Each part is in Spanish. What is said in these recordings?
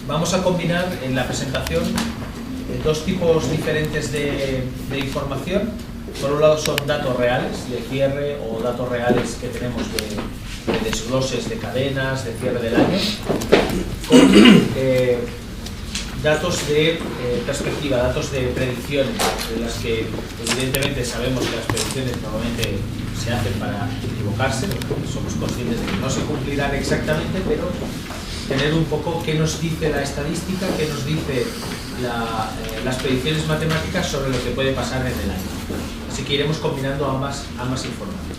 Vamos a combinar en la presentación dos tipos diferentes de información. Por un lado son datos reales de cierre o datos reales que tenemos de desgloses de cadenas, de cierre del año, con datos de perspectiva, datos de predicciones, en las que evidentemente sabemos que las predicciones normalmente se hacen para equivocarse, porque somos conscientes de que no se cumplirán exactamente, pero tener un poco qué nos dice la estadística, qué nos dice las predicciones matemáticas sobre lo que puede pasar en el año. Así que iremos combinando ambas informaciones.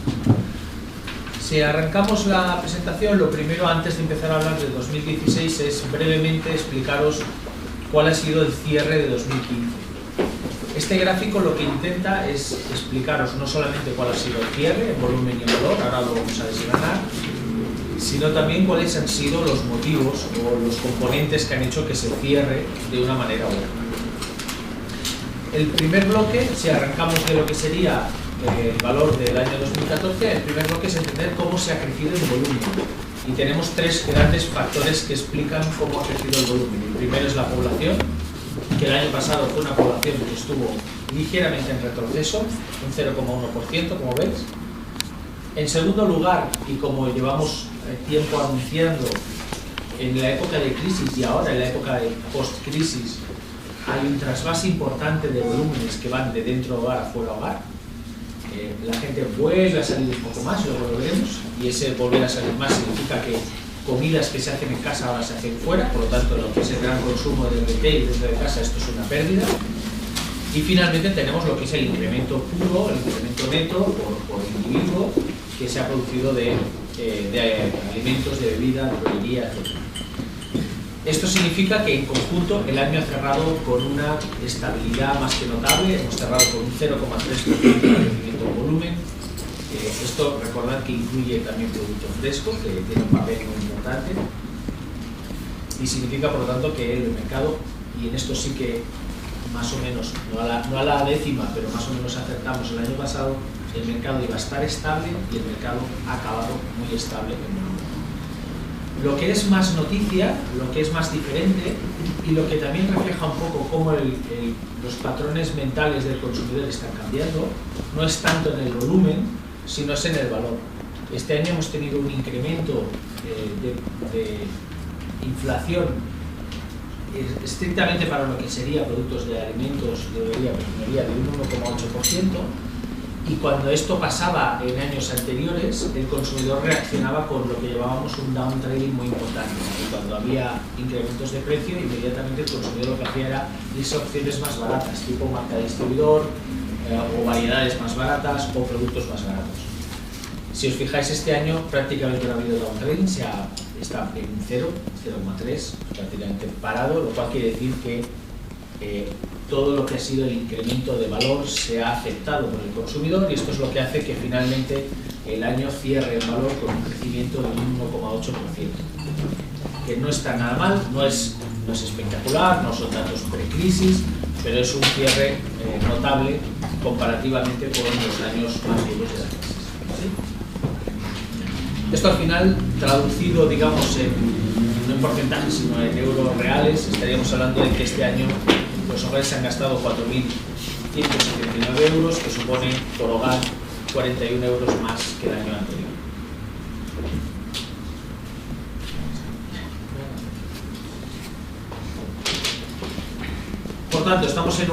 Si arrancamos la presentación, lo primero antes de empezar a hablar del 2016 es brevemente explicaros cuál ha sido el cierre de 2015. Este gráfico lo que intenta es explicaros no solamente cuál ha sido el cierre, en volumen y en valor, ahora lo vamos a desgranar, sino también cuáles han sido los motivos o los componentes que han hecho que se cierre de una manera u otra. El primer bloque, si arrancamos de lo que sería el valor del año 2014, el primer bloque es entender cómo se ha crecido el volumen. Y tenemos tres grandes factores que explican cómo ha crecido el volumen. El primero es la población, que el año pasado fue una población que estuvo ligeramente en retroceso, un 0,1%, como veis. En segundo lugar, y como llevamos tiempo anunciando, en la época de crisis y ahora en la época de post-crisis, hay un trasvase importante de volúmenes que van de dentro hogar a fuera hogar. La gente vuelve a salir un poco más, luego lo veremos, y ese volver a salir más significa que comidas que se hacen en casa ahora se hacen fuera, por lo tanto lo que es el gran consumo de retail dentro de casa, esto es una pérdida. Y finalmente tenemos lo que es el incremento puro, el incremento neto por individuo que se ha producido de alimentos, de bebida, de joyería, etc. Esto significa que en conjunto el año ha cerrado con una estabilidad más que notable, hemos cerrado con un 0,3% de crecimiento de volumen. Esto recordad que incluye también productos frescos, que tiene un papel muy importante, y significa por lo tanto que el mercado, y en esto sí que más o menos, no a la décima, pero más o menos acertamos el año pasado, el mercado iba a estar estable y el mercado ha acabado muy estable en volumen. Lo que es más noticia, lo que es más diferente y lo que también refleja un poco cómo los patrones mentales del consumidor están cambiando, no es tanto en el volumen, sino es en el valor. Este año hemos tenido un incremento de inflación estrictamente para lo que sería productos de alimentos, de bebida, perfumería, de un 1,8%. Y cuando esto pasaba en años anteriores, el consumidor reaccionaba con lo que llamábamos un down trading muy importante. Y cuando había incrementos de precio, inmediatamente el consumidor lo que hacía era irse a opciones más baratas, tipo marca distribuidor, o variedades más baratas, o productos más baratos. Si os fijáis, este año prácticamente no ha habido down trading, está en 0,3, prácticamente parado, lo cual quiere decir que todo lo que ha sido el incremento de valor se ha aceptado por el consumidor, y esto es lo que hace que finalmente el año cierre en valor con un crecimiento de un 1,8%, que no está nada mal, no es espectacular, no son datos precrisis, pero es un cierre notable comparativamente con los años más duros de la crisis. ¿Sí? Esto al final, traducido digamos no en porcentajes sino en euros reales, estaríamos hablando de que este año los hogares se han gastado 4.179 euros, que supone por hogar 41 euros más que el año anterior. Por tanto, estamos en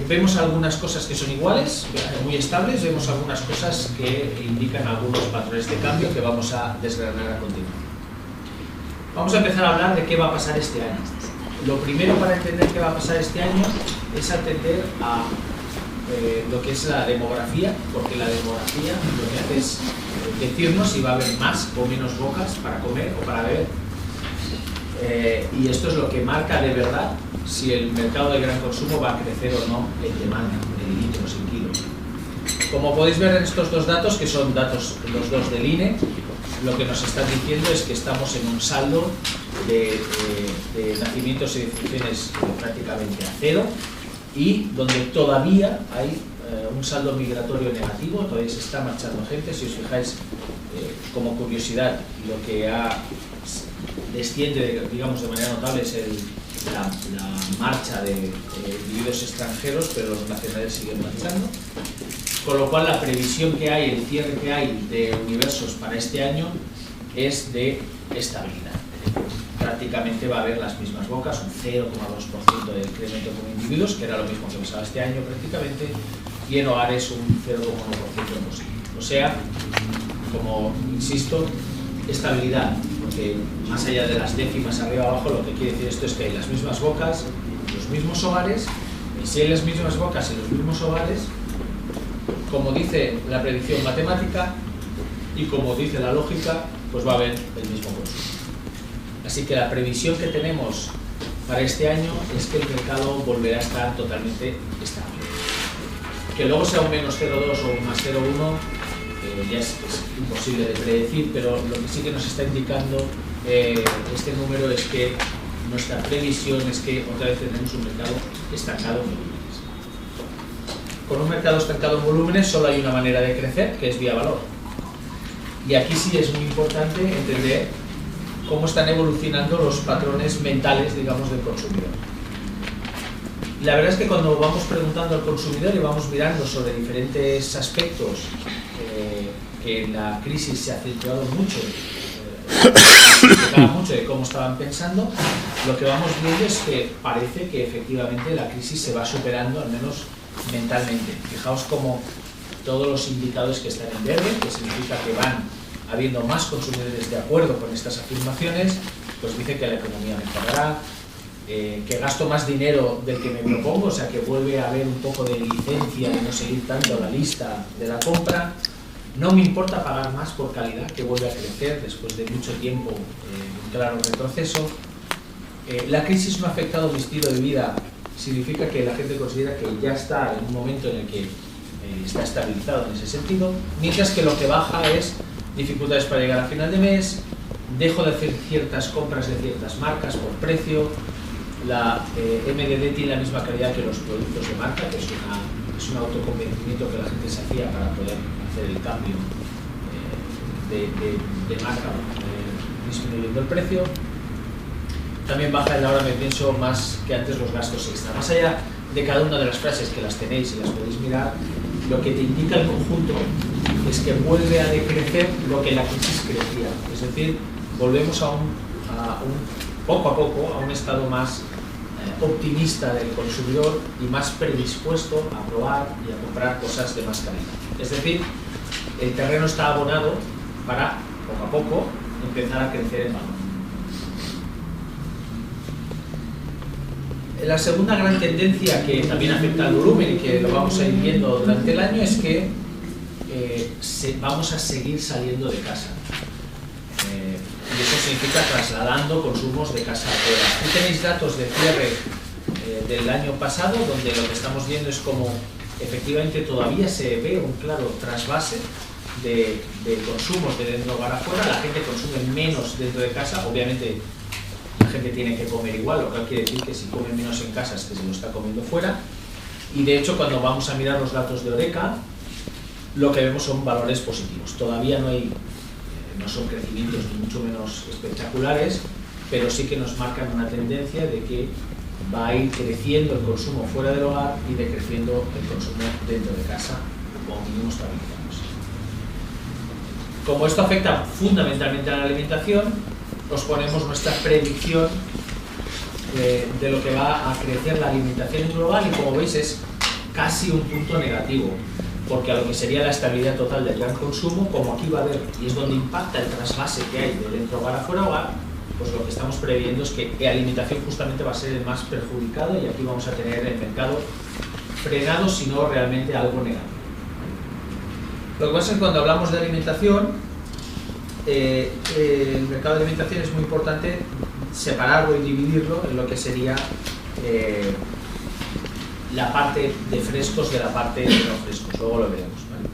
vemos algunas cosas que son iguales, muy estables, vemos algunas cosas que indican algunos patrones de cambio que vamos a desgranar a continuación. Vamos a empezar a hablar de qué va a pasar este año. Lo primero para entender qué va a pasar este año es atender a lo que es la demografía, porque la demografía lo que hace es decirnos si va a haber más o menos bocas para comer o para beber. Y esto es lo que marca de verdad si el mercado de gran consumo va a crecer o no en demanda, en litros, en kilos. Como podéis ver en estos dos datos, que son datos los dos del INE, lo que nos están diciendo es que estamos en un saldo de nacimientos y defunciones prácticamente a cero, y donde todavía hay un saldo migratorio negativo, todavía se está marchando gente. Si os fijáis, como curiosidad, lo que desciende, digamos, de manera notable es la marcha de individuos extranjeros, pero los nacionales siguen marchando. Con lo cual, la previsión que hay, el cierre que hay de universos para este año es de estabilidad. Prácticamente va a haber las mismas bocas, un 0,2% de incremento como individuos, que era lo mismo que pasaba este año prácticamente, y en hogares un 0,1% positivo. O sea, como insisto, estabilidad, porque más allá de las décimas arriba abajo, lo que quiere decir esto es que hay las mismas bocas, los mismos hogares, y si hay las mismas bocas y los mismos hogares, como dice la predicción matemática y como dice la lógica, pues va a haber el mismo consumo. Así que la previsión que tenemos para este año es que el mercado volverá a estar totalmente estable. Que luego sea un menos 0,2 o un más 0,1 ya es imposible de predecir, pero lo que sí que nos está indicando este número es que nuestra previsión es que otra vez tenemos un mercado estancado en volúmenes. Con un mercado estancado en volúmenes solo hay una manera de crecer, que es vía valor. Y aquí sí es muy importante entender cómo están evolucionando los patrones mentales, digamos, del consumidor. Y la verdad es que cuando vamos preguntando al consumidor y vamos mirando sobre diferentes aspectos que en la crisis se ha filtrado mucho, mucho de cómo estaban pensando, lo que vamos viendo es que parece que efectivamente la crisis se va superando, al menos mentalmente. Fijaos cómo todos los indicadores que están en verde, que significa que van habiendo más consumidores de acuerdo con estas afirmaciones, pues dice que la economía mejorará, que gasto más dinero del que me propongo, o sea que vuelve a haber un poco de licencia de no seguir tanto la lista de la compra. No me importa pagar más por calidad, que vuelve a crecer después de mucho tiempo, un claro retroceso. La crisis no ha afectado mi estilo de vida, significa que la gente considera que ya está en un momento en el que está estabilizado en ese sentido, mientras que lo que baja es dificultades para llegar a final de mes, dejo de hacer ciertas compras de ciertas marcas por precio, la MDD tiene la misma calidad que los productos de marca, que es un autoconvencimiento que la gente se hacía para poder hacer el cambio de marca disminuyendo el precio. También baja en la hora me pienso más que antes los gastos extra. Más allá de cada una de las frases que las tenéis y las podéis mirar, lo que te indica el conjunto es que vuelve a decrecer lo que la crisis crecía. Es decir, volvemos a un poco a poco a un estado más optimista del consumidor y más predispuesto a probar y a comprar cosas de más calidad. Es decir, el terreno está abonado para poco a poco empezar a crecer en valor. La segunda gran tendencia que también afecta al volumen y que lo vamos a ir viendo durante el año es que vamos a seguir saliendo de casa. Y eso significa trasladando consumos de casa afuera. Aquí tenéis datos de cierre del año pasado, donde lo que estamos viendo es como efectivamente todavía se ve un claro trasvase de consumos de dentro hogar afuera. La gente consume menos dentro de casa, obviamente la gente tiene que comer igual, lo que quiere decir que si come menos en casa es que se lo está comiendo fuera. Y de hecho, cuando vamos a mirar los datos de Horeca, lo que vemos son valores positivos. Todavía no son crecimientos ni mucho menos espectaculares, pero sí que nos marcan una tendencia de que va a ir creciendo el consumo fuera del hogar y decreciendo el consumo dentro de casa, como mínimo estabilizándose. Como esto afecta fundamentalmente a la alimentación, os ponemos nuestra predicción de lo que va a crecer la alimentación global y como veis es casi un punto negativo, porque a lo que sería la estabilidad total del gran consumo, como aquí va a haber, y es donde impacta el trasvase que hay de dentro hogar a fuera hogar, pues lo que estamos previendo es que la alimentación justamente va a ser el más perjudicado y aquí vamos a tener el mercado frenado, si no realmente algo negativo. Lo que pasa es que cuando hablamos de alimentación, el mercado de alimentación es muy importante separarlo y dividirlo en lo que sería la parte de frescos de la parte de no frescos, luego lo veremos, ¿vale?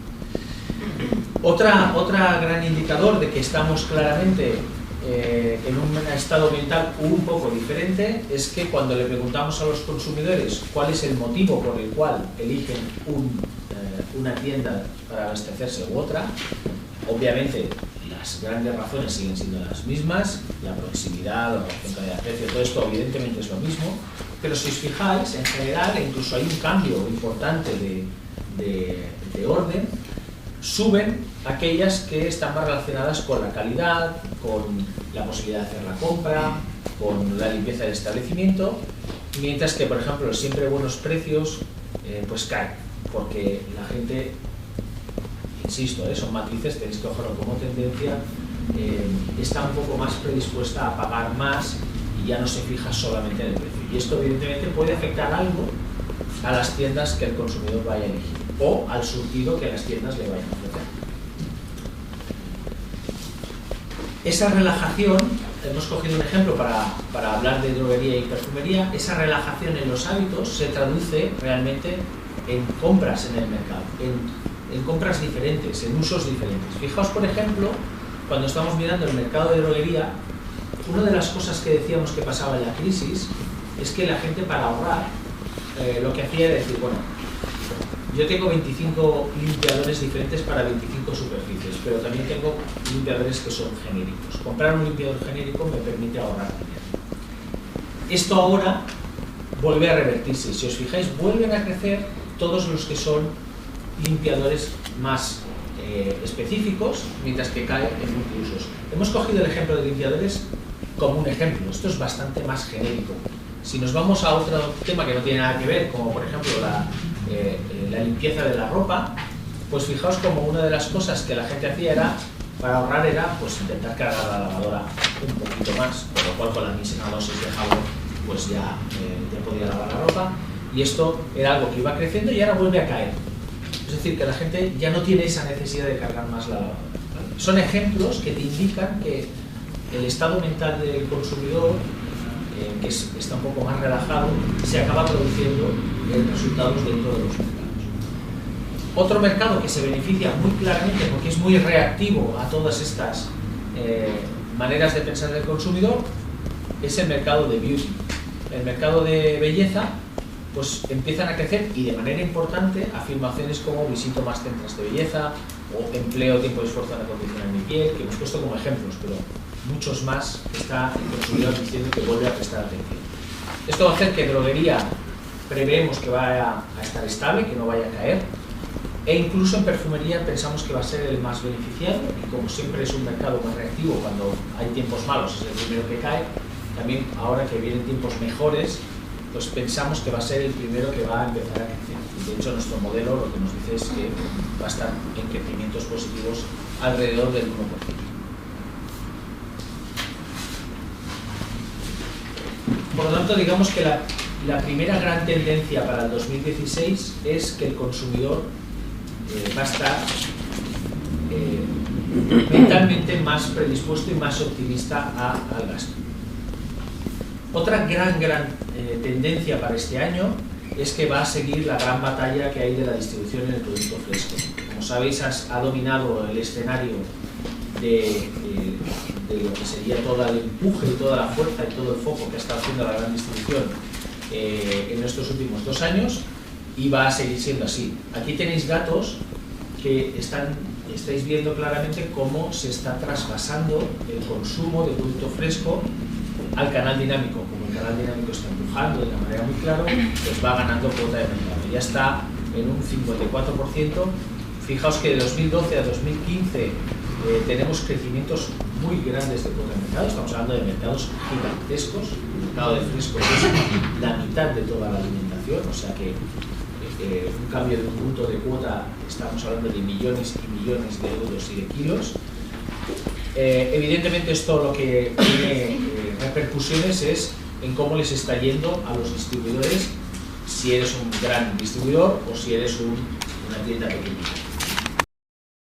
Otra gran indicador de que estamos claramente en un estado mental un poco diferente es que cuando le preguntamos a los consumidores cuál es el motivo por el cual eligen un una tienda para abastecerse u otra. Obviamente las grandes razones siguen siendo las mismas, la proximidad, la relación calidad-precio, todo esto evidentemente es lo mismo, pero si os fijáis, en general incluso hay un cambio importante de orden. Suben aquellas que están más relacionadas con la calidad, con la posibilidad de hacer la compra, con la limpieza del establecimiento, mientras que, por ejemplo, los siempre buenos precios pues caen, porque la gente, insisto, son matrices, tenéis que cogerlo como tendencia, está un poco más predispuesta a pagar más y ya no se fija solamente en el precio. Y esto evidentemente puede afectar algo a las tiendas que el consumidor vaya a elegir o al surtido que las tiendas le vayan a ofrecer. Esa relajación, hemos cogido un ejemplo para hablar de droguería y perfumería, esa relajación en los hábitos se traduce realmente en compras en el mercado, en compras diferentes, en usos diferentes. Fijaos, por ejemplo, cuando estamos mirando el mercado de droguería, una de las cosas que decíamos que pasaba en la crisis es que la gente, para ahorrar, lo que hacía era decir, bueno, yo tengo 25 limpiadores diferentes para 25 superficies, pero también tengo limpiadores que son genéricos. Comprar un limpiador genérico me permite ahorrar dinero. Esto ahora vuelve a revertirse. Si os fijáis, vuelven a crecer todos los que son limpiadores más específicos, mientras que caen en multiusos. Hemos cogido el ejemplo de limpiadores como un ejemplo. Esto es bastante más genérico. Si nos vamos a otro tema que no tiene nada que ver, como por ejemplo la limpieza de la ropa, pues fijaos como una de las cosas que la gente hacía para ahorrar era pues intentar cargar la lavadora un poquito más, por lo cual con la misma dosis de jabón pues ya podía lavar la ropa, y esto era algo que iba creciendo y ahora vuelve a caer. Es decir, que la gente ya no tiene esa necesidad de cargar más la lavadora. Son ejemplos que te indican que el estado mental del consumidor, que está un poco más relajado, se acaba produciendo en resultados dentro de los mercados. Otro mercado que se beneficia muy claramente porque es muy reactivo a todas estas maneras de pensar del consumidor es el mercado de beauty. El mercado de belleza, pues empiezan a crecer, y de manera importante, afirmaciones como visito más centros de belleza o empleo tiempo y esfuerzo en acondicionar mi piel, que hemos puesto como ejemplos, pero muchos más está el consumidor diciendo que vuelve a prestar atención. Esto va a hacer que droguería preveemos que vaya a estar estable, que no vaya a caer, e incluso en perfumería pensamos que va a ser el más beneficiado, y como siempre es un mercado más reactivo, cuando hay tiempos malos es el primero que cae. También ahora que vienen tiempos mejores, pues pensamos que va a ser el primero que va a empezar a crecer. De hecho, nuestro modelo lo que nos dice es que va a estar en crecimientos positivos alrededor del 1%. Por lo tanto, digamos que la primera gran tendencia para el 2016 es que el consumidor va a estar mentalmente más predispuesto y más optimista al gasto. Otra gran tendencia para este año es que va a seguir la gran batalla que hay de la distribución en el producto fresco. Como sabéis, ha dominado el escenario de lo que sería todo el empuje y toda la fuerza y todo el foco que está haciendo la gran distribución en estos últimos 2 años, y va a seguir siendo así. Aquí tenéis datos que estáis viendo claramente cómo se está traspasando el consumo de producto fresco al canal dinámico. Como el canal dinámico está empujando de una manera muy clara, pues va ganando cuota de mercado. Ya está en un 54%. Fijaos que de 2012 a 2015 tenemos crecimientos muy grandes de cuota de mercado. Estamos hablando de mercados gigantescos. El mercado de fresco es la mitad de toda la alimentación, o sea que un cambio de un punto de cuota, estamos hablando de millones y millones de euros y de kilos. Evidentemente esto lo que tiene repercusiones es en cómo les está yendo a los distribuidores, si eres un gran distribuidor o si eres una tienda pequeña.